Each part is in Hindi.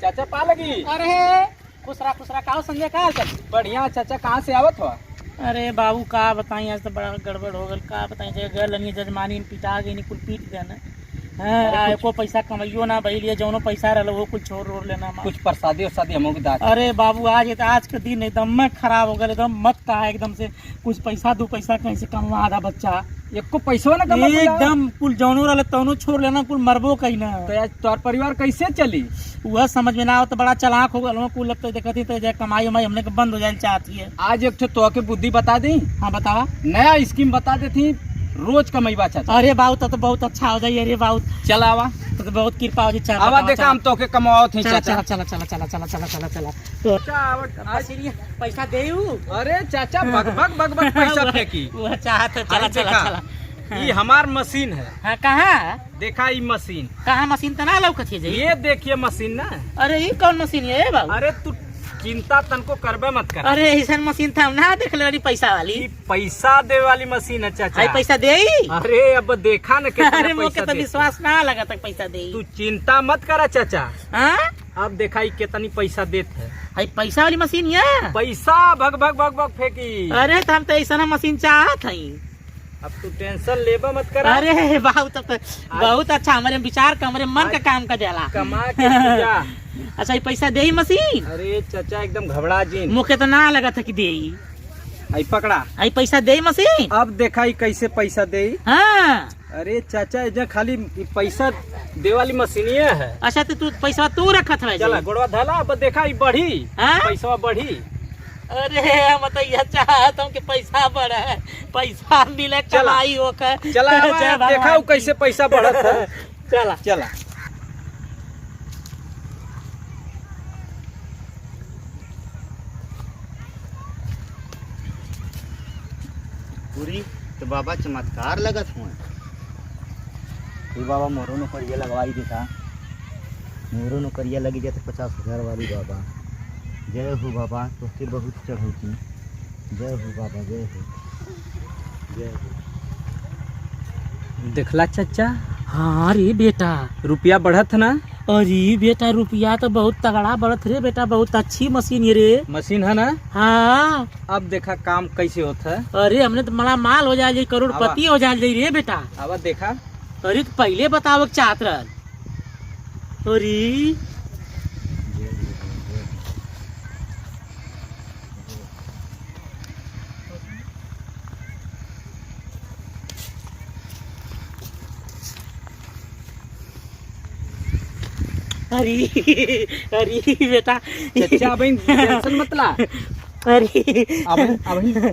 चाचा पा लगी। अरे खुसरा का संजय का चल बढ़िया चाचा, कहाँ से आवत हो? अरे बाबू का बताई, आज तो बड़ा गड़बड़ हो गल। का बताई गल जजमानी पिटा गई, कुल पीट देना। हाँ, को पैसा कमाइयो ना भाई लिए, जौनो पैसा रहा वो कुछ छोड़ रोड लेना। कुछ प्रसादी उरसादी हमको दाद। अरे बाबू आज के दिन एकदम में खराब हो गए, एकदम मत कहा एकदम से। कुछ पैसा दो पैसा कहीं से कमवा आधा बच्चा एक को पैसो ना कमा एकदम कुल जौनो रहा तौनो छोड़ लेना, कुल मरबो कहीं ना। तो आज तोर परिवार कैसे चली? वह समझ में ना हो तो बड़ा चलाक हो गया कुल। अब तो देखती तो कमाई उमाई हमने बंद हो जाए चाहती है। आज एक तो के बुद्धि बता दी। हाँ बतावा। नया स्कीम बता देती, रोज कमाईबा चाचा। अरे बाबू तो बहुत अच्छा हो जाए। अरे बाबू चला आवा तो बहुत कृपा हो जाए। आवा देखा हम तो के कमाओ थे चला चाचा। चला चला चला चला चला चला चला तो पैसा दे। अरे चाचा बग बग बग बग पैसा फेंकी। वो चाहत है। चला चला चला। ये हमार मशीन है। हाँ कहाँ देखा ये मशीन? कहाँ मशीन तना लौकत है? ये देखिए मशीन ना। अरे ये कौन मशीन है बाबू? अरे तू चिंता तनको करबे मत कर। अरे ऐसा मशीन था ना देख ले, पैसा वाली। पैसा दे वाली मशीन है चाचा। पैसा दे। अरे अब देखा न कितना अरे पैसा तो विश्वास ना लगा तक पैसा दे। तू चिंता मत करा चाचा। हाँ अब देखा ही कितनी पैसा देते है। पैसा वाली मशीन है। पैसा भग भग भग भग फेंकी। अरे तो हम तो ऐसा मशीन चाहत है। अब तू टेंशन लेबा मत कर। अरे बाबू तब तो बहुत अच्छा हमारे विचार का, हमारे मन का काम का जाला। कमा के जा। अच्छा ये पैसा दे मशीन? अरे चाचा एकदम घबरा जी। मुझे तो ना लगा था कि दे। आई पकड़ा। आई पैसा दे मशीन। अब देखा ही कैसे पैसा दे। हाँ अरे चाचा इधर खाली पैसा दे वाली मशीन है। अच्छा तो तू पैसा तू रखत है? चला गोड़वा धला। अब देखा ही बढ़ी। हाँ? पैसा बढ़ी। अरे मतलब यह चाहता हूँ कि पैसा बढ़े, पैसा मिले, कमाई होकर। चला देखा कैसे पैसा बढ़त है। चला चला। पूरी तो बाबा चमत्कार लगत हुआ। बाबा मोरो नौकरिया लगवाई देता। मोरो नौकरिया लगी जाते 50,000 वाली। बाबा जय हो बाबा, तोके बहुत चढ़ौती। जय हो बाबा, जय हो जय हो। देखला चाचा। हाँ रे बेटा रुपया बढ़त ना। अरे बेटा रुपया तो बहुत तगड़ा बढ़त रे बेटा, बहुत अच्छी मशीन है रे। मशीन है ना। हाँ अब देखा काम कैसे होता है। अरे हमने तो बड़ा माल हो जाए, करोड़पति हो जाए रे बेटा। अब देखा। अरे तो पहले बताओ चाहत रह। अरे अरे अरे बेटा चाचा अभी टेंशन मत ला। अरे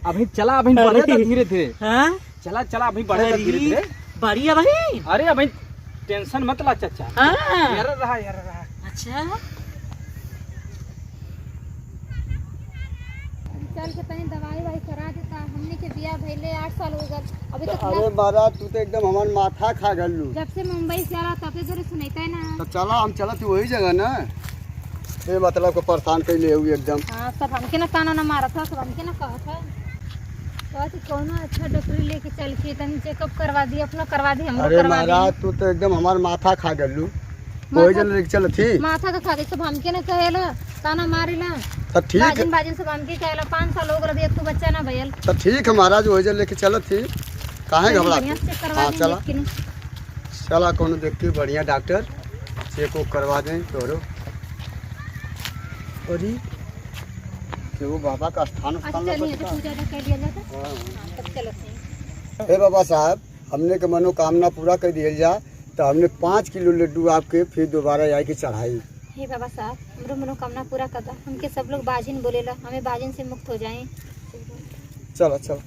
अभी चला। अभी बढ़ेगा धीरे धीरे। हाँ चला चला अभी बढ़ेगा धीरे धीरे। बढ़िया भाई। अरे अभी टेंशन मत ला चाचा। हाँ यार रहा। अच्छा चल के तनी दवाई वाई करा देता। हमने के बिया भइले 8 साल हो गए अभी तक। अरे महाराज तू तो एकदम हमार माथा खा गलू। जब से मुंबई से आ रहा तब से जरूर सुनता है ना। तो चला हम चलत वही जगह ना। ये मतलब को परेशान कर ले हुई एकदम। हाँ सब हमके ना ताना ना मारा था, सब हमके ना कहा था। कहती कौनो अच्छा डॉक्टरी लेके चल के तनी चेकअप करवा दी, अपना करवा दी, हमको अरे करवा दी। महाराज तू तो एकदम हमार माथा खा गलू। वही जगह लेके चल थी। माथा का खा दे सब हमके ना कहेला, ताना मारेला। तो ठीक बाजिन सब हमके कहेला। 5 साल हो गए एक तो बच्चा ना भइल। तो ठीक है महाराज, वही जगह लेके चलत थी। काहे घबरा? बढ़िया से करवा हाँ देंगे चला कि नहीं। चला कोनो देखते बढ़िया डॉक्टर चेक करवा दें तोरो। अरे वो बाबा का स्थान अच्छा चलिए तो पूजा कर लिया जाता। हाँ। तब चलते हैं। हे बाबा साहब, हमने के मनोकामना पूरा कर दिया जा तो हमने 5 किलो लड्डू आपके फिर दोबारा आए के चढ़ाई। हे बाबा साहब हमरो मनोकामना पूरा कर दो। हमके सब लोग बाजिन बोलेला, हमें बाजिन से मुक्त हो जाएं। चलो चलो।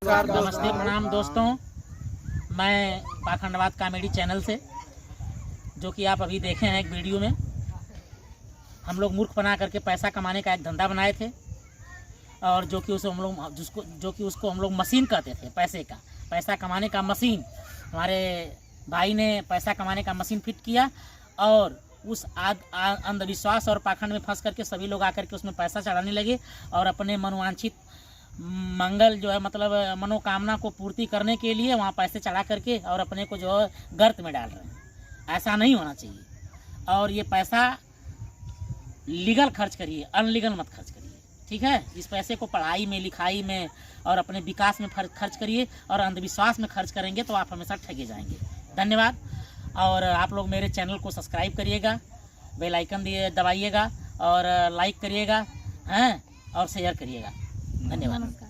नमस्ते प्रणाम दोस्तों, मैं पाखंडवाद कॉमेडी चैनल से, जो कि आप अभी देखे हैं एक वीडियो में। हम लोग मूर्ख बना करके पैसा कमाने का एक धंधा बनाए थे, और जो कि उसको हम लोग मशीन कहते थे। पैसा कमाने का मशीन। हमारे भाई ने पैसा कमाने का मशीन फिट किया, और उस अंधविश्वास और पाखंड में फंस करके सभी लोग आकर के उसमें पैसा चढ़ाने लगे और अपने मनवांछित मंगल जो है मतलब मनोकामना को पूर्ति करने के लिए वहाँ पैसे चढ़ा करके और अपने को जो है गर्त में डाल रहे हैं। ऐसा नहीं होना चाहिए। और ये पैसा लीगल खर्च करिए, अनलीगल मत खर्च करिए, ठीक है। इस पैसे को पढ़ाई में, लिखाई में और अपने विकास में खर्च करिए। और अंधविश्वास में खर्च करेंगे तो आप हमेशा ठगे जाएंगे। धन्यवाद। और आप लोग मेरे चैनल को सब्सक्राइब करिएगा, बेल आइकन दबाइएगा और लाइक करिएगा, हैं, और शेयर करिएगा। धन्यवाद। नमस्कार।